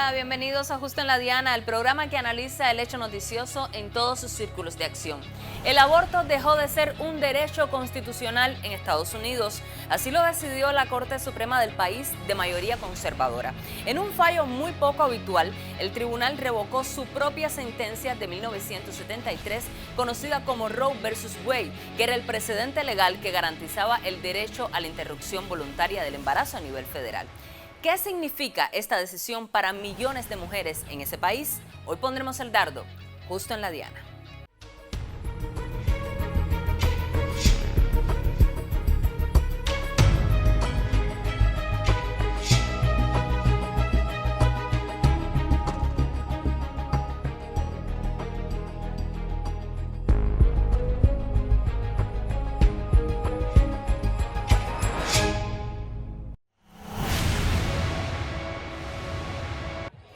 Hola, bienvenidos a Justo en la Diana, el programa que analiza el hecho noticioso en todos sus círculos de acción. El aborto dejó de ser un derecho constitucional en Estados Unidos. Así lo decidió la Corte Suprema del país, de mayoría conservadora. En un fallo muy poco habitual, el tribunal revocó su propia sentencia de 1973, conocida como Roe versus Wade, que era el precedente legal que garantizaba el derecho a la interrupción voluntaria del embarazo a nivel federal. ¿Qué significa esta decisión para millones de mujeres en ese país? Hoy pondremos el dardo justo en la diana.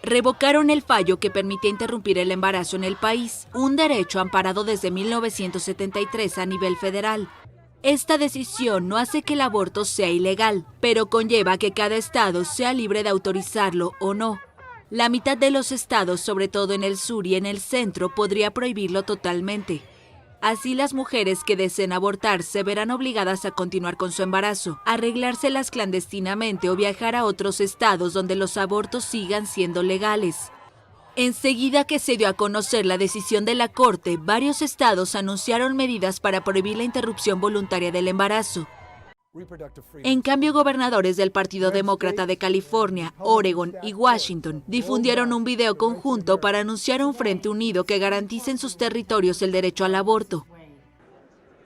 Revocaron el fallo que permitía interrumpir el embarazo en el país, un derecho amparado desde 1973 a nivel federal. Esta decisión no hace que el aborto sea ilegal, pero conlleva que cada estado sea libre de autorizarlo o no. La mitad de los estados, sobre todo en el sur y en el centro, podría prohibirlo totalmente. Así, las mujeres que deseen abortar se verán obligadas a continuar con su embarazo, arreglárselas clandestinamente o viajar a otros estados donde los abortos sigan siendo legales. Enseguida que se dio a conocer la decisión de la Corte, varios estados anunciaron medidas para prohibir la interrupción voluntaria del embarazo. En cambio, gobernadores del Partido Demócrata de California, Oregon y Washington difundieron un video conjunto para anunciar un frente unido que garantice en sus territorios el derecho al aborto.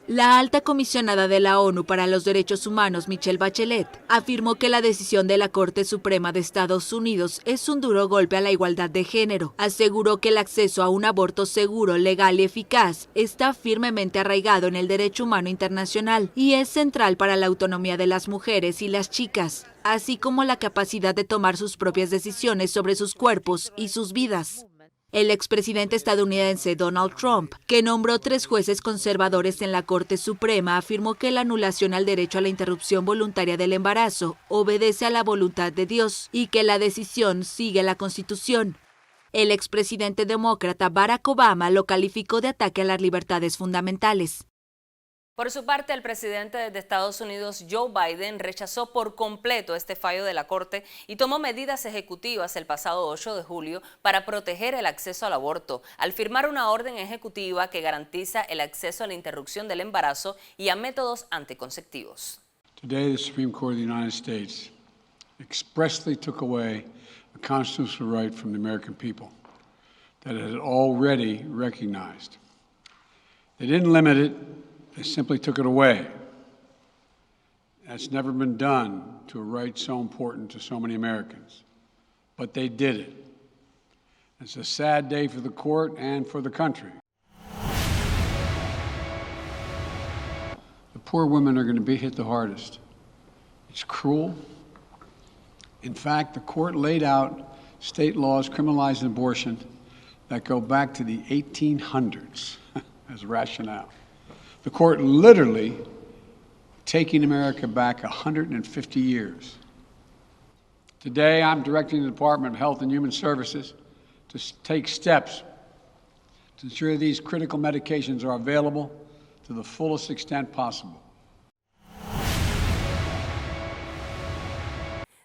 La alta comisionada de la ONU para los Derechos Humanos, Michelle Bachelet, afirmó que la decisión de la Corte Suprema de Estados Unidos es un duro golpe a la igualdad de género. Aseguró que el acceso a un aborto seguro, legal y eficaz está firmemente arraigado en el derecho humano internacional y es central para la autonomía de las mujeres y las chicas, así como la capacidad de tomar sus propias decisiones sobre sus cuerpos y sus vidas. El expresidente estadounidense Donald Trump, que nombró 3 jueces conservadores en la Corte Suprema, afirmó que la anulación al derecho a la interrupción voluntaria del embarazo obedece a la voluntad de Dios y que la decisión sigue la Constitución. El expresidente demócrata Barack Obama lo calificó de ataque a las libertades fundamentales. Por su parte, el presidente de Estados Unidos, Joe Biden, rechazó por completo este fallo de la Corte y tomó medidas ejecutivas el pasado 8 de julio para proteger el acceso al aborto, al firmar una orden ejecutiva que garantiza el acceso a la interrupción del embarazo y a métodos anticonceptivos. Today, the Supreme Court of the United States expressly took away a constitutional right from the American people that it had already recognized. They didn't limit it. They simply took it away. That's never been done to a right so important to so many Americans. But they did it. It's a sad day for the court and for the country. The poor women are going to be hit the hardest. It's cruel. In fact, the court laid out state laws criminalizing abortion that go back to the 1800s as rationale. The court literally taking America back 150 years. Today, I'm directing the Department of Health and Human Services to take steps to ensure these critical medications are available to the fullest extent possible.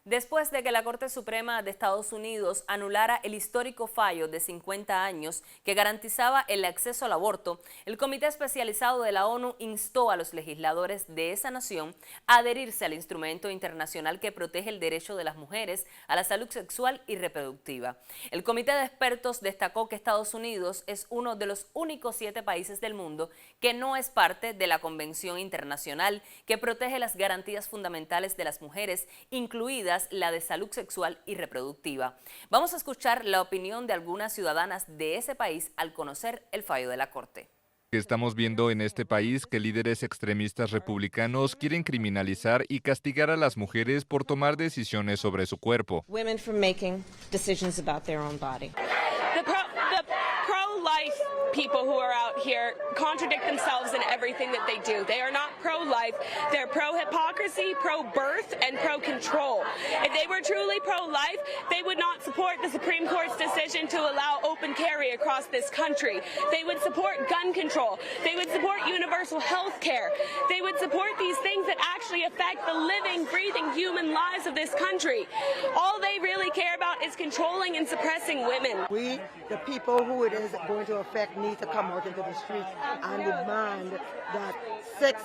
Después de que la Corte Suprema de Estados Unidos anulara el histórico fallo de 50 años que garantizaba el acceso al aborto, el Comité Especializado de la ONU instó a los legisladores de esa nación a adherirse al instrumento internacional que protege el derecho de las mujeres a la salud sexual y reproductiva. El Comité de Expertos destacó que Estados Unidos es uno de los únicos 7 países del mundo que no es parte de la Convención Internacional que protege las garantías fundamentales de las mujeres, incluidas la de salud sexual y reproductiva. Vamos a escuchar la opinión de algunas ciudadanas de ese país al conocer el fallo de la Corte. Estamos viendo en este país que líderes extremistas republicanos quieren criminalizar y castigar a las mujeres por tomar decisiones sobre su cuerpo. Women from making decisions about their own body. The pro-life people who are out here contradict themselves in everything that they do. They are not pro-life. They're pro-hypocrisy, pro-birth, and pro-control. If they were truly pro-life, they would not support the Supreme Court's decision to allow open carry across this country. They would support gun control. They would support universal health care. They would support these things that actually affect the living, breathing human lives of this country. All they really care about is controlling and suppressing women. We, the people who it is going to affect, need to come out into the streets and demand that 6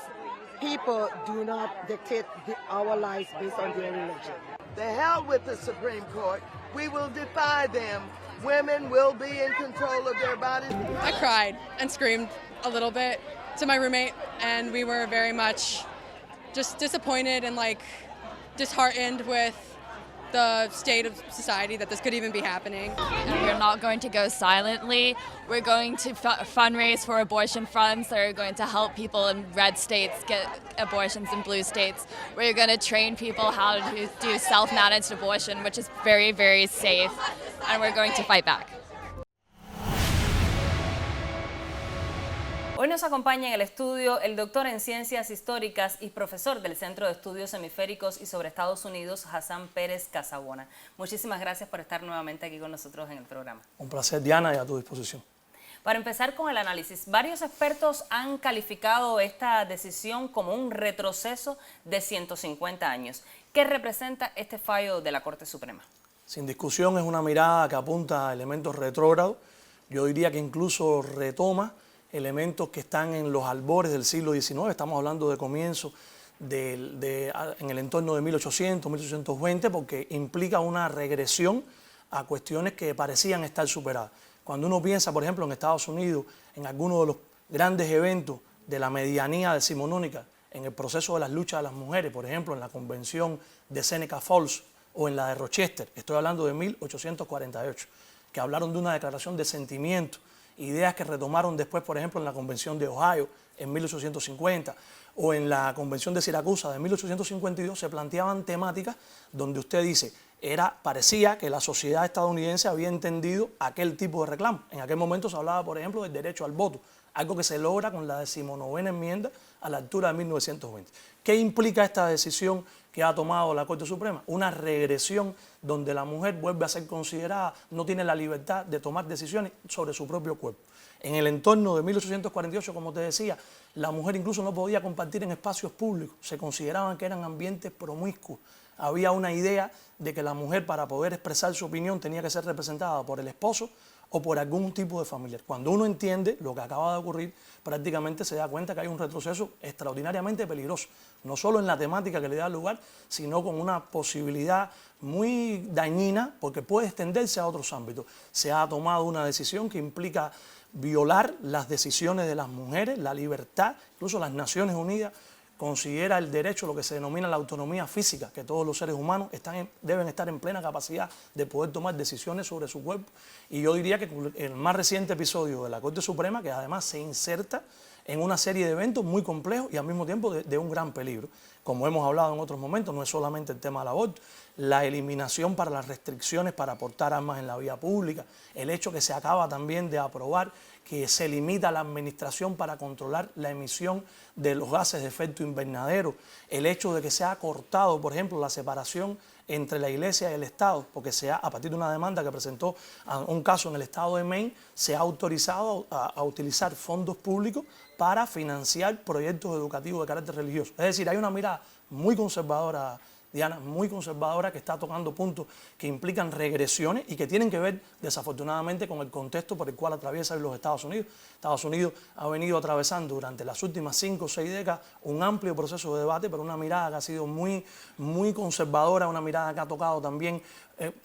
people do not dictate our lives based on their religion. The hell with the Supreme Court. We will defy them. Women will be in control of their bodies. I cried and screamed a little bit to my roommate, and we were very much just disappointed and disheartened with the state of society that this could even be happening. And we're not going to go silently. We're going to fundraise for abortion funds that are going to help people in red states get abortions in blue states. We're going to train people how to do self-managed abortion, which is very, very safe, and we're going to fight back. Hoy nos acompaña en el estudio el doctor en Ciencias Históricas y profesor del Centro de Estudios Hemisféricos y sobre Estados Unidos, Hassan Pérez Casabona. Muchísimas gracias por estar nuevamente aquí con nosotros en el programa. Un placer, Diana, y a tu disposición. Para empezar con el análisis, varios expertos han calificado esta decisión como un retroceso de 150 años. ¿Qué representa este fallo de la Corte Suprema? Sin discusión, es una mirada que apunta a elementos retrógrados. Yo diría que incluso retoma elementos que están en los albores del siglo XIX, estamos hablando de comienzo en el entorno de 1800, 1820, porque implica una regresión a cuestiones que parecían estar superadas. Cuando uno piensa, por ejemplo, en Estados Unidos, en algunos de los grandes eventos de la medianía decimonónica, en el proceso de las luchas de las mujeres, por ejemplo, en la convención de Seneca Falls o en la de Rochester, estoy hablando de 1848, que hablaron de una declaración de sentimiento, ideas que retomaron después, por ejemplo, en la Convención de Ohio en 1850 o en la Convención de Siracusa de 1852, se planteaban temáticas donde usted dice, parecía que la sociedad estadounidense había entendido aquel tipo de reclamo. En aquel momento se hablaba, por ejemplo, del derecho al voto, algo que se logra con la 19ª enmienda a la altura de 1920. ¿Qué implica esta decisión que ha tomado la Corte Suprema? Una regresión donde la mujer vuelve a ser considerada, no tiene la libertad de tomar decisiones sobre su propio cuerpo. En el entorno de 1848, como te decía, la mujer incluso no podía compartir en espacios públicos, se consideraban que eran ambientes promiscuos. Había una idea de que la mujer, para poder expresar su opinión, tenía que ser representada por el esposo o por algún tipo de familiar. Cuando uno entiende lo que acaba de ocurrir, prácticamente se da cuenta que hay un retroceso extraordinariamente peligroso, no solo en la temática que le da lugar, sino con una posibilidad muy dañina, porque puede extenderse a otros ámbitos. Se ha tomado una decisión que implica violar las decisiones de las mujeres, la libertad. Incluso las Naciones Unidas considera el derecho, lo que se denomina la autonomía física, que todos los seres humanos deben estar en plena capacidad de poder tomar decisiones sobre su cuerpo. Y yo diría que el más reciente episodio de la Corte Suprema, que además se inserta en una serie de eventos muy complejos y al mismo tiempo de un gran peligro. Como hemos hablado en otros momentos, no es solamente el tema del aborto, la eliminación para las restricciones para portar armas en la vía pública, el hecho que se acaba también de aprobar que se limita la administración para controlar la emisión de los gases de efecto invernadero, el hecho de que se ha cortado, por ejemplo, la separación entre la Iglesia y el Estado, porque a partir de una demanda que presentó un caso en el estado de Maine, se ha autorizado a utilizar fondos públicos para financiar proyectos educativos de carácter religioso. Es decir, hay una mirada muy conservadora, Diana, muy conservadora, que está tocando puntos que implican regresiones y que tienen que ver, desafortunadamente, con el contexto por el cual atraviesa los Estados Unidos. Estados Unidos ha venido atravesando durante las últimas 5 o 6 décadas un amplio proceso de debate, pero una mirada que ha sido muy, muy conservadora, una mirada que ha tocado también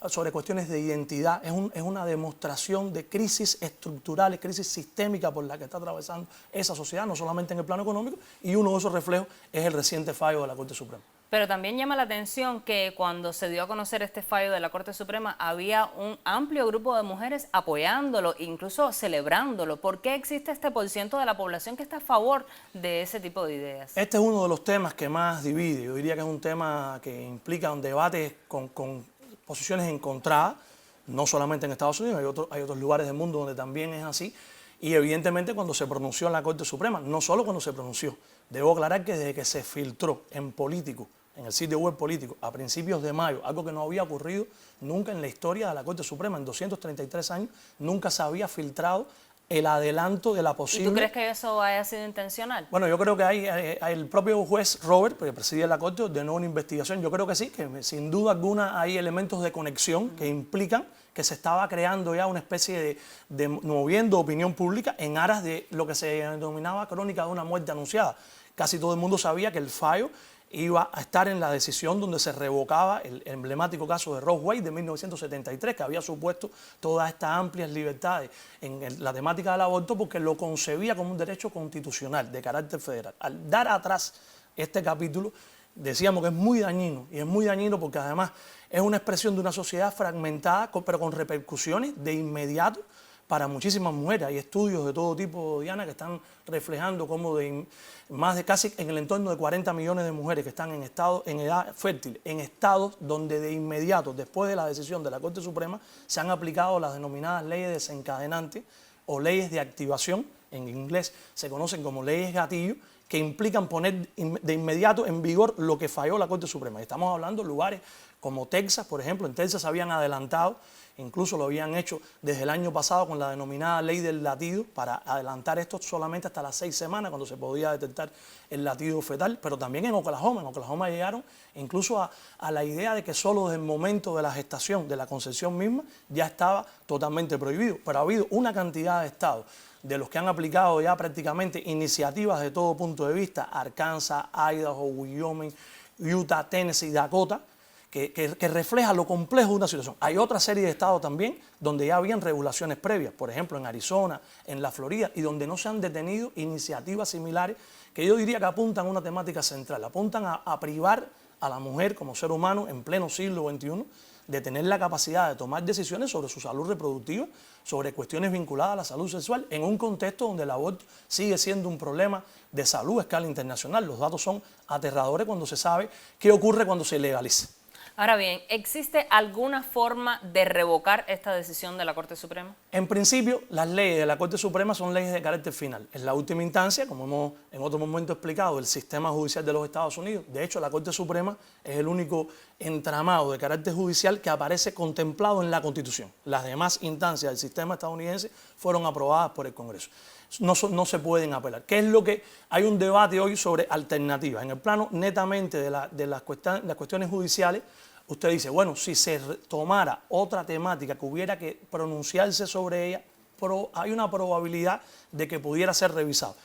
sobre cuestiones de identidad. Es una demostración de crisis estructurales, crisis sistémica por la que está atravesando esa sociedad, no solamente en el plano económico, y uno de esos reflejos es el reciente fallo de la Corte Suprema. Pero también llama la atención que cuando se dio a conocer este fallo de la Corte Suprema había un amplio grupo de mujeres apoyándolo, incluso celebrándolo. ¿Por qué existe este % de la población que está a favor de ese tipo de ideas? Este es uno de los temas que más divide. Yo diría que es un tema que implica un debate con posiciones encontradas, no solamente en Estados Unidos, hay otros lugares del mundo donde también es así. y evidentemente cuando se pronunció en la Corte Suprema, no solo cuando se pronunció, debo aclarar que desde que se filtró en Político, en el sitio web Político, a principios de mayo, algo que no había ocurrido nunca en la historia de la Corte Suprema, en 233 años, nunca se había filtrado el adelanto de la posible... ¿Y tú crees que eso haya sido intencional? Bueno, yo creo que el propio juez Robert, que presidía la Corte, ordenó una investigación. Yo creo que sí, que sin duda alguna hay elementos de conexión que implican que se estaba creando ya una especie de moviendo opinión pública en aras de lo que se denominaba crónica de una muerte anunciada. Casi todo el mundo sabía que el fallo iba a estar en la decisión donde se revocaba el emblemático caso de Roe Wade de 1973, que había supuesto todas estas amplias libertades en la temática del aborto porque lo concebía como un derecho constitucional de carácter federal. Al dar atrás este capítulo, decíamos que es muy dañino, y es muy dañino porque además es una expresión de una sociedad fragmentada, pero con repercusiones de inmediato para muchísimas mujeres. Hay estudios de todo tipo, Diana, que están reflejando cómo más de casi en el entorno de 40 millones de mujeres que están en edad fértil, en estados donde de inmediato, después de la decisión de la Corte Suprema, se han aplicado las denominadas leyes desencadenantes o leyes de activación, en inglés se conocen como leyes gatillo, que implican poner de inmediato en vigor lo que falló la Corte Suprema. Estamos hablando de lugares como Texas, por ejemplo. En Texas se habían adelantado, incluso lo habían hecho desde el año pasado con la denominada ley del latido, para adelantar esto solamente hasta las 6 semanas, cuando se podía detectar el latido fetal, pero también en Oklahoma. En Oklahoma llegaron incluso a la idea de que solo desde el momento de la gestación, de la concepción misma, ya estaba totalmente prohibido. Pero ha habido una cantidad de estados de los que han aplicado ya prácticamente iniciativas de todo punto de vista, Arkansas, Idaho, Wyoming, Utah, Tennessee, Dakota, que refleja lo complejo de una situación. Hay otra serie de estados también donde ya habían regulaciones previas, por ejemplo en Arizona, en la Florida, y donde no se han detenido iniciativas similares que yo diría que apuntan a una temática central, apuntan a privar a la mujer como ser humano en pleno siglo XXI de tener la capacidad de tomar decisiones sobre su salud reproductiva, sobre cuestiones vinculadas a la salud sexual, en un contexto donde el aborto sigue siendo un problema de salud a escala internacional. Los datos son aterradores cuando se sabe qué ocurre cuando se legaliza. Ahora bien, ¿existe alguna forma de revocar esta decisión de la Corte Suprema? En principio, las leyes de la Corte Suprema son leyes de carácter final. En la última instancia, como hemos en otro momento explicado, el sistema judicial de los Estados Unidos. De hecho, la Corte Suprema es el único entramado de carácter judicial que aparece contemplado en la Constitución. Las demás instancias del sistema estadounidense fueron aprobadas por el Congreso. No se pueden apelar. ¿Qué es lo que hay un debate hoy sobre alternativas? En el plano netamente de las cuestiones judiciales, usted dice, bueno, si se tomara otra temática que hubiera que pronunciarse sobre ella, hay una probabilidad de que pudiera ser revisado.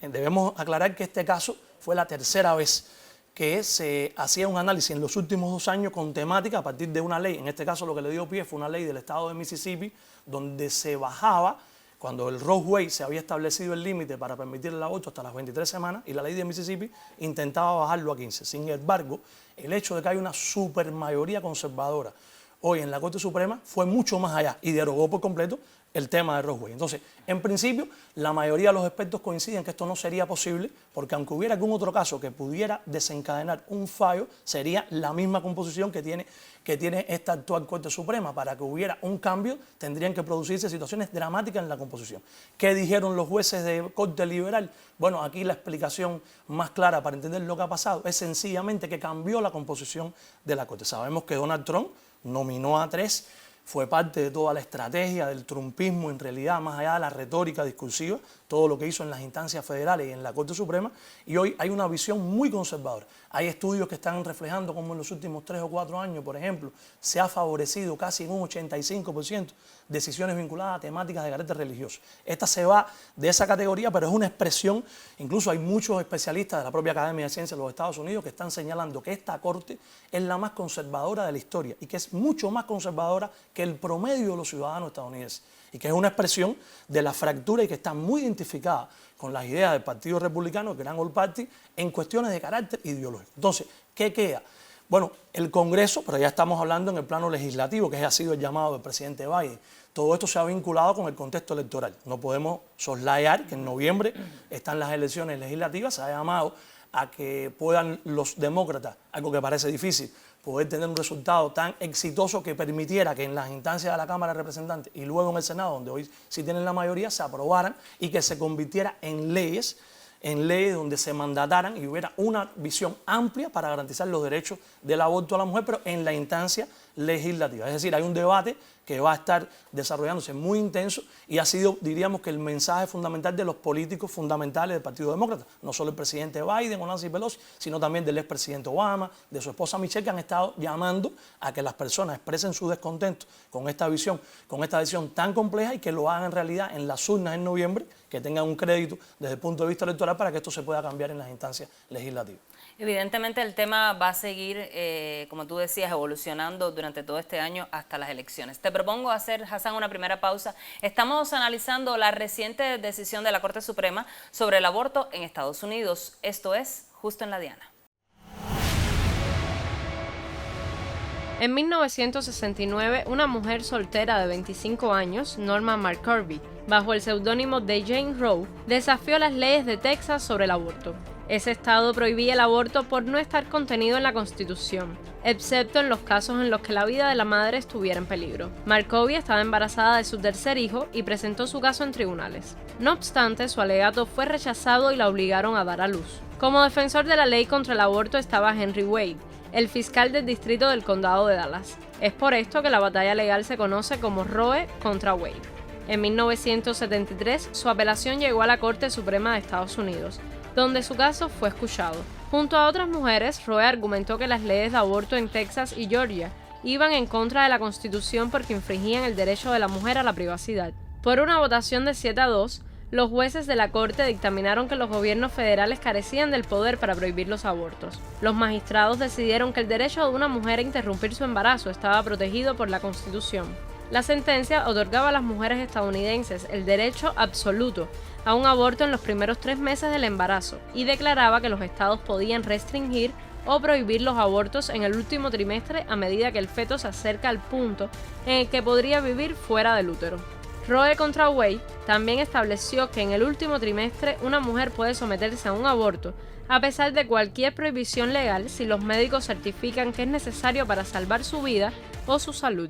Debemos aclarar que este caso fue la tercera vez que se hacía un análisis en los últimos 2 años con temática a partir de una ley. En este caso lo que le dio pie fue una ley del estado de Mississippi donde se bajaba, cuando el Roe Wade se había establecido el límite para permitir el aborto hasta las 23 semanas y la ley de Mississippi intentaba bajarlo a 15. Sin embargo, el hecho de que hay una supermayoría conservadora hoy en la Corte Suprema fue mucho más allá y derogó por completo el tema de Roe Wade. Entonces, en principio, la mayoría de los expertos coinciden que esto no sería posible porque aunque hubiera algún otro caso que pudiera desencadenar un fallo, sería la misma composición que tiene esta actual Corte Suprema. Para que hubiera un cambio, tendrían que producirse situaciones dramáticas en la composición. ¿Qué dijeron los jueces de Corte Liberal? Bueno, aquí la explicación más clara para entender lo que ha pasado es sencillamente que cambió la composición de la Corte. Sabemos que Donald Trump nominó a 3, fue parte de toda la estrategia del trumpismo, en realidad, más allá de la retórica discursiva, todo lo que hizo en las instancias federales y en la Corte Suprema, y hoy hay una visión muy conservadora. Hay estudios que están reflejando cómo en los últimos 3 o 4 años, por ejemplo, se ha favorecido casi en un 85% decisiones vinculadas a temáticas de carácter religioso. Esta se va de esa categoría, pero es una expresión, incluso hay muchos especialistas de la propia Academia de Ciencias de los Estados Unidos que están señalando que esta Corte es la más conservadora de la historia y que es mucho más conservadora que el promedio de los ciudadanos estadounidenses y que es una expresión de la fractura y que está muy identificada con las ideas del Partido Republicano, el Grand Old Party, en cuestiones de carácter ideológico. Entonces, ¿qué queda? Bueno, el Congreso, pero ya estamos hablando en el plano legislativo, que ha sido el llamado del presidente Biden. Todo esto se ha vinculado con el contexto electoral. No podemos soslayar que en noviembre están las elecciones legislativas, se ha llamado a que puedan los demócratas, algo que parece difícil, poder tener un resultado tan exitoso que permitiera que en las instancias de la Cámara de Representantes y luego en el Senado, donde hoy sí tienen la mayoría, se aprobaran y que se convirtiera en leyes donde se mandataran y hubiera una visión amplia para garantizar los derechos del aborto a la mujer, pero en la instancia legislativa. Es decir, hay un debate que va a estar desarrollándose muy intenso y ha sido, diríamos, que el mensaje fundamental de los políticos fundamentales del Partido Demócrata, no solo el presidente Biden o Nancy Pelosi, sino también del expresidente Obama, de su esposa Michelle, que han estado llamando a que las personas expresen su descontento con esta visión, con esta decisión tan compleja y que lo hagan en realidad en las urnas en noviembre, que tengan un crédito desde el punto de vista electoral para que esto se pueda cambiar en las instancias legislativas. Evidentemente el tema va a seguir, como tú decías, evolucionando durante todo este año hasta las elecciones. Te propongo hacer, Hassan, una primera pausa. Estamos analizando la reciente decisión de la Corte Suprema sobre el aborto en Estados Unidos. Esto es Justo en la Diana. En 1969, una mujer soltera de 25 años, Norma McCorvey, bajo el seudónimo de Jane Roe, desafió las leyes de Texas sobre el aborto. Ese estado prohibía el aborto por no estar contenido en la Constitución, excepto en los casos en los que la vida de la madre estuviera en peligro. McCorvey estaba embarazada de su tercer hijo y presentó su caso en tribunales. No obstante, su alegato fue rechazado y la obligaron a dar a luz. Como defensor de la ley contra el aborto estaba Henry Wade, el fiscal del distrito del condado de Dallas. Es por esto que la batalla legal se conoce como Roe contra Wade. En 1973, su apelación llegó a la Corte Suprema de Estados Unidos, donde su caso fue escuchado. Junto a otras mujeres, Roe argumentó que las leyes de aborto en Texas y Georgia iban en contra de la Constitución porque infringían el derecho de la mujer a la privacidad. Por una votación de 7-2, los jueces de la Corte dictaminaron que los gobiernos federales carecían del poder para prohibir los abortos. Los magistrados decidieron que el derecho de una mujer a interrumpir su embarazo estaba protegido por la Constitución. La sentencia otorgaba a las mujeres estadounidenses el derecho absoluto a un aborto en los primeros 3 meses del embarazo y declaraba que los estados podían restringir o prohibir los abortos en el último trimestre a medida que el feto se acerca al punto en el que podría vivir fuera del útero. Roe contra Wade también estableció que en el último trimestre una mujer puede someterse a un aborto a pesar de cualquier prohibición legal si los médicos certifican que es necesario para salvar su vida o su salud.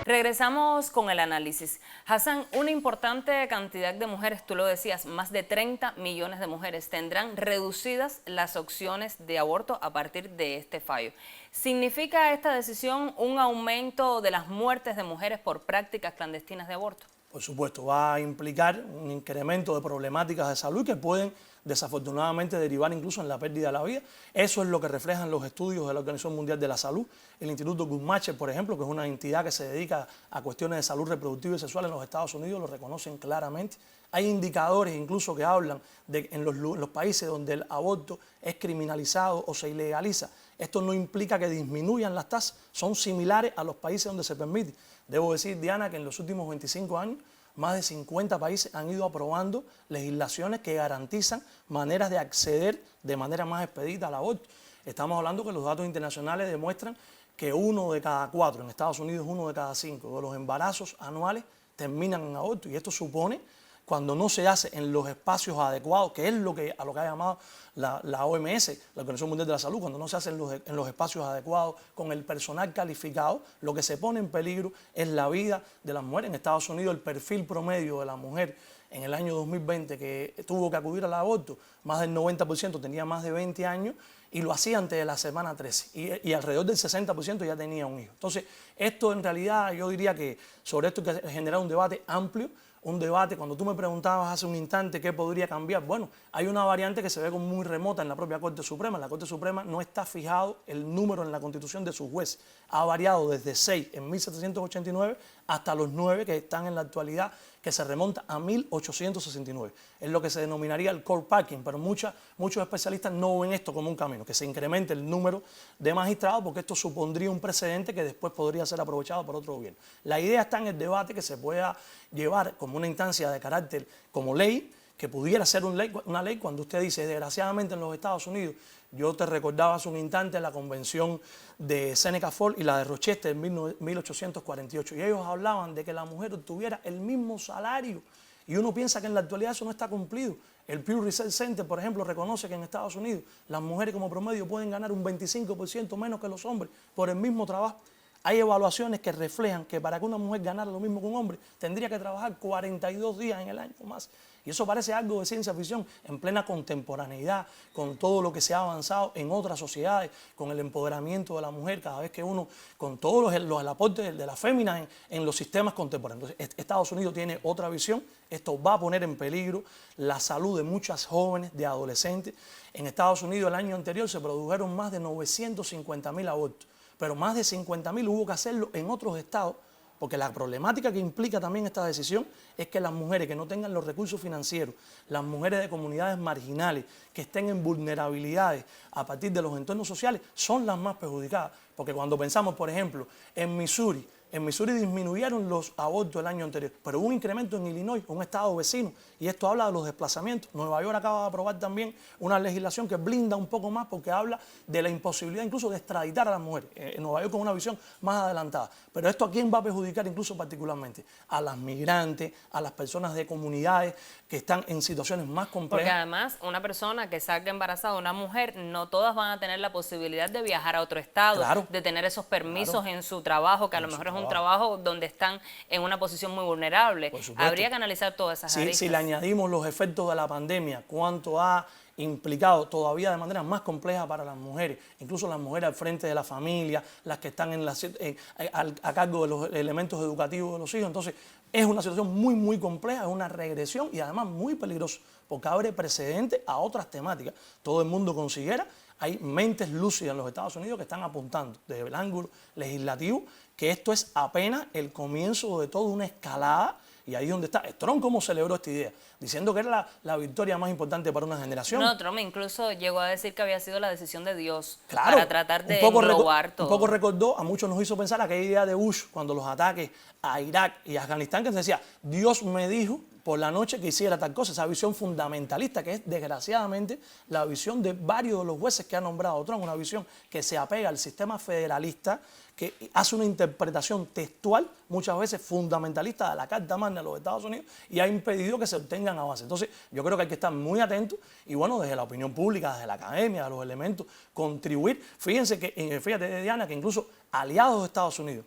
Regresamos con el análisis. Hassan, una importante cantidad de mujeres, tú lo decías, más de 30 millones de mujeres tendrán reducidas las opciones de aborto a partir de este fallo. ¿Significa esta decisión un aumento de las muertes de mujeres por prácticas clandestinas de aborto? Por supuesto, va a implicar un incremento de problemáticas de salud que pueden desafortunadamente derivar incluso en la pérdida de la vida. Eso es lo que reflejan los estudios de la Organización Mundial de la Salud. El Instituto Guttmacher, por ejemplo, que es una entidad que se dedica a cuestiones de salud reproductiva y sexual en los Estados Unidos, lo reconocen claramente. Hay indicadores incluso que hablan de en los países donde el aborto es criminalizado o se ilegaliza. Esto no implica que disminuyan las tasas, son similares a los países donde se permite. Debo decir, Diana, que en los últimos 25 años más de 50 países han ido aprobando legislaciones que garantizan maneras de acceder de manera más expedita al aborto. Estamos hablando que los datos internacionales demuestran que 1 de cada 4, en Estados Unidos 1 de cada 5 de los embarazos anuales terminan en aborto, y esto supone, cuando no se hace en los espacios adecuados, que es a lo que ha llamado la OMS, la Organización Mundial de la Salud, cuando no se hace en los espacios adecuados, con el personal calificado, lo que se pone en peligro es la vida de las mujeres. En Estados Unidos el perfil promedio de la mujer en el año 2020 que tuvo que acudir al aborto, más del 90% tenía más de 20 años y lo hacía antes de la semana 13 y alrededor del 60% ya tenía un hijo. Entonces, esto en realidad yo diría que sobre esto hay que generar un debate amplio, un debate. Cuando tú me preguntabas hace un instante qué podría cambiar, bueno, hay una variante que se ve como muy remota en la propia Corte Suprema. En la Corte Suprema no está fijado el número en la Constitución de sus jueces. Ha variado desde 6 en 1789 hasta los 9 que están en la actualidad, que se remonta a 1869. Es lo que se denominaría el court packing, pero muchos especialistas no ven esto como un camino, que se incremente el número de magistrados, porque esto supondría un precedente que después podría ser aprovechado por otro gobierno. La idea está en el debate que se pueda llevar como una instancia de carácter como ley, que pudiera ser una ley cuando usted dice, desgraciadamente en los Estados Unidos, yo te recordaba hace un instante la convención de Seneca Falls y la de Rochester en 1848, y ellos hablaban de que la mujer obtuviera el mismo salario Y uno piensa que en la actualidad eso no está cumplido. El Pew Research Center, por ejemplo, reconoce que en Estados Unidos las mujeres como promedio pueden ganar un 25% menos que los hombres por el mismo trabajo. Hay evaluaciones que reflejan que para que una mujer ganara lo mismo que un hombre, tendría que trabajar 42 días en el año o más. Y eso parece algo de ciencia ficción en plena contemporaneidad, con todo lo que se ha avanzado en otras sociedades, con el empoderamiento de la mujer, cada vez que uno, con todos los aportes de la fémina en los sistemas contemporáneos. Entonces, Estados Unidos tiene otra visión. Esto va a poner en peligro la salud de muchas jóvenes, de adolescentes. En Estados Unidos el año anterior se produjeron más de 950.000 abortos. Pero más de 50.000 hubo que hacerlo en otros estados, porque la problemática que implica también esta decisión es que las mujeres que no tengan los recursos financieros, las mujeres de comunidades marginales, que estén en vulnerabilidades a partir de los entornos sociales, son las más perjudicadas. Porque cuando pensamos, por ejemplo, en Missouri disminuyeron los abortos el año anterior, pero hubo un incremento en Illinois, un estado vecino, y esto habla de los desplazamientos. Nueva York acaba de aprobar también una legislación que blinda un poco más porque habla de la imposibilidad incluso de extraditar a las mujeres. En Nueva York con una visión más adelantada. Pero esto ¿a quién va a perjudicar incluso particularmente? A las migrantes, a las personas de comunidades que están en situaciones más complejas. Porque además una persona que salga embarazada, una mujer, no todas van a tener la posibilidad de viajar a otro estado, claro, de tener esos permisos en su trabajo, que a lo mejor es un trabajo donde están en una posición muy vulnerable. Habría que analizar todas esas aristas. Si le añadimos los efectos de la pandemia, cuánto ha implicado todavía de manera más compleja para las mujeres, incluso las mujeres al frente de la familia, las que están a cargo de los elementos educativos de los hijos. Entonces, es una situación muy, muy compleja, es una regresión y además muy peligrosa, porque abre precedente a otras temáticas. Todo el mundo considera, hay mentes lúcidas en los Estados Unidos que están apuntando desde el ángulo legislativo que esto es apenas el comienzo de toda una escalada. Y ahí es donde está. Trump, ¿cómo celebró esta idea? Diciendo que era la victoria más importante para una generación. No, Trump incluso llegó a decir que había sido la decisión de Dios, claro, para tratar de englobar todo. Un poco recordó, a muchos nos hizo pensar aquella idea de Bush cuando los ataques a Irak y Afganistán, que se decía, Dios me dijo por la noche que hiciera tal cosa, esa visión fundamentalista que es desgraciadamente la visión de varios de los jueces que ha nombrado Trump, una visión que se apega al sistema federalista, que hace una interpretación textual, muchas veces fundamentalista de la Carta Magna de los Estados Unidos y ha impedido que se obtengan avances. Entonces, yo creo que hay que estar muy atentos y, bueno, desde la opinión pública, desde la academia, de los elementos, contribuir. Fíjate, Diana, que incluso aliados de Estados Unidos,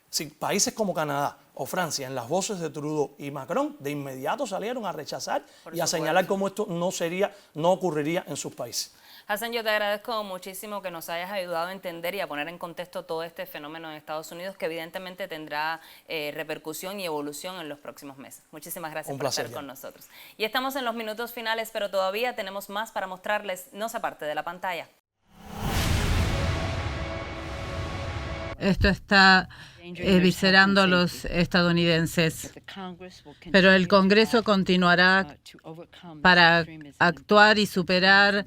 si países como Canadá o Francia, en las voces de Trudeau y Macron, de inmediato salieron a rechazar y a señalar cómo esto no ocurriría en sus países. Hassan, yo te agradezco muchísimo que nos hayas ayudado a entender y a poner en contexto todo este fenómeno en Estados Unidos, que evidentemente tendrá repercusión y evolución en los próximos meses. Muchísimas gracias por estar con nosotros. Y estamos en los minutos finales, pero todavía tenemos más para mostrarles. No se aparte de la pantalla. Esto está eviscerando a los estadounidenses, pero el Congreso continuará para actuar y superar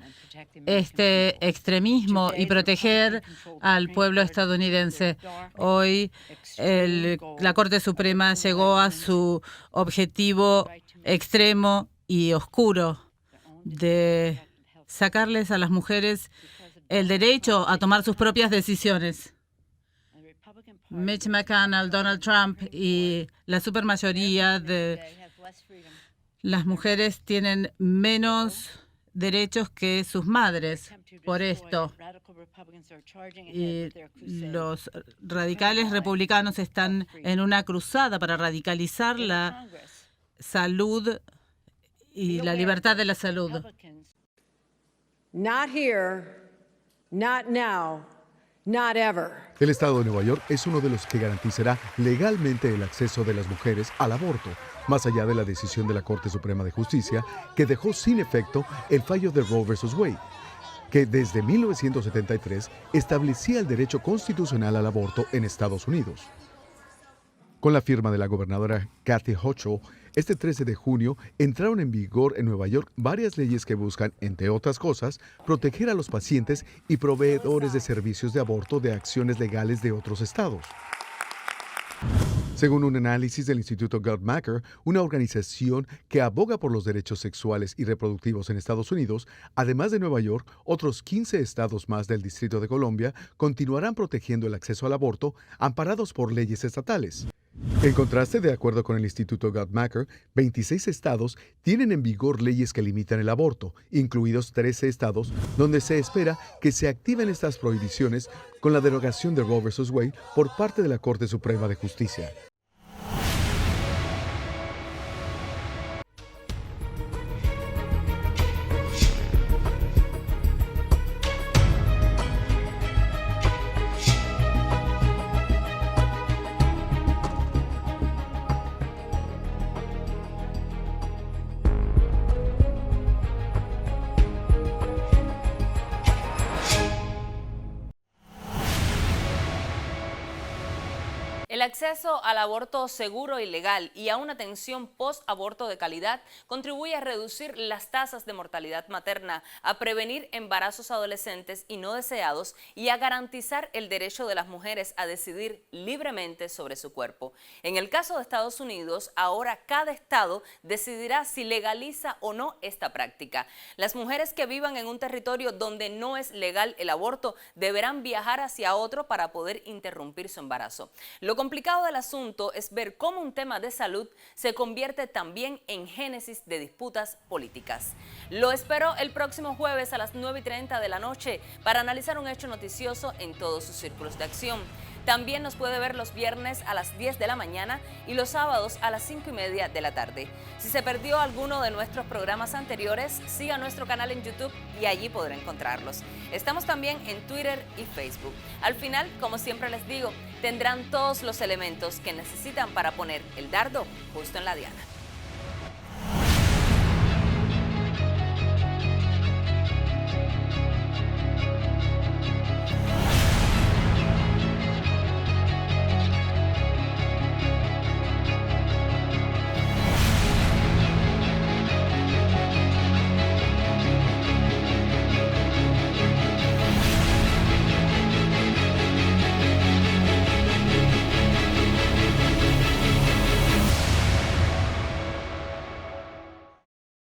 este extremismo y proteger al pueblo estadounidense. Hoy la Corte Suprema llegó a su objetivo extremo y oscuro de sacarles a las mujeres el derecho a tomar sus propias decisiones. Mitch McConnell, Donald Trump y la supermayoría de las mujeres tienen menos derechos que sus madres por esto. Y los radicales republicanos están en una cruzada para radicalizar la salud y la libertad de la salud. Not here, not now. Not ever. El estado de Nueva York es uno de los que garantizará legalmente el acceso de las mujeres al aborto, más allá de la decisión de la Corte Suprema de Justicia que dejó sin efecto el fallo de Roe vs. Wade, que desde 1973 establecía el derecho constitucional al aborto en Estados Unidos. Con la firma de la gobernadora Kathy Hochul, este 13 de junio entraron en vigor en Nueva York varias leyes que buscan, entre otras cosas, proteger a los pacientes y proveedores de servicios de aborto de acciones legales de otros estados. Según un análisis del Instituto Guttmacher, una organización que aboga por los derechos sexuales y reproductivos en Estados Unidos, además de Nueva York, otros 15 estados más del Distrito de Columbia continuarán protegiendo el acceso al aborto amparados por leyes estatales. En contraste, de acuerdo con el Instituto Guttmacher, 26 estados tienen en vigor leyes que limitan el aborto, incluidos 13 estados donde se espera que se activen estas prohibiciones con la derogación de Roe vs. Wade por parte de la Corte Suprema de Justicia. El acceso al aborto seguro y legal y a una atención post-aborto de calidad contribuye a reducir las tasas de mortalidad materna, a prevenir embarazos adolescentes y no deseados y a garantizar el derecho de las mujeres a decidir libremente sobre su cuerpo. En el caso de Estados Unidos, ahora cada estado decidirá si legaliza o no esta práctica. Las mujeres que vivan en un territorio donde no es legal el aborto deberán viajar hacia otro para poder interrumpir su embarazo. Lo complicado del asunto es ver cómo un tema de salud se convierte también en génesis de disputas políticas. Lo espero el próximo jueves a las 9:30 de la noche para analizar un hecho noticioso en todos sus círculos de acción. También nos puede ver los viernes a las 10 de la mañana y los sábados a las 5:30 de la tarde. Si se perdió alguno de nuestros programas anteriores, siga nuestro canal en YouTube y allí podrá encontrarlos. Estamos también en Twitter y Facebook. Al final, como siempre les digo, tendrán todos los elementos que necesitan para poner el dardo justo en la diana.